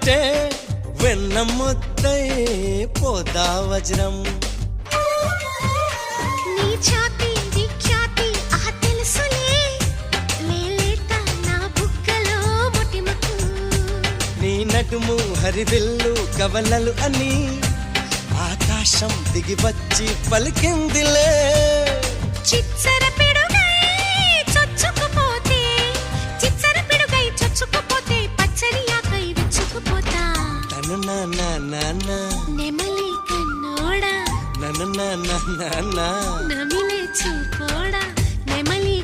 అంటే వెన్న ముద్దై పోదా వజ్రం. నీ ఛాతి విఖ్యాతి తెలుసులే, లేలేత నా బుగ్గలో మొటిమకు. నీ నడుము హరివిల్లు కవలలు అని ఆకాశం దిగి వచ్చి పలికిందిలే. చిచ్చర పిడుగై చొచ్చుకుపోతే, చిచ్చర పిడుగై చొచ్చుకుపోతే పచ్చని ఆకై విచ్చుకుపోతా. తను నా నెమలి కన్నోడా, నన్ను నమిలే చూపోడా, నెమలి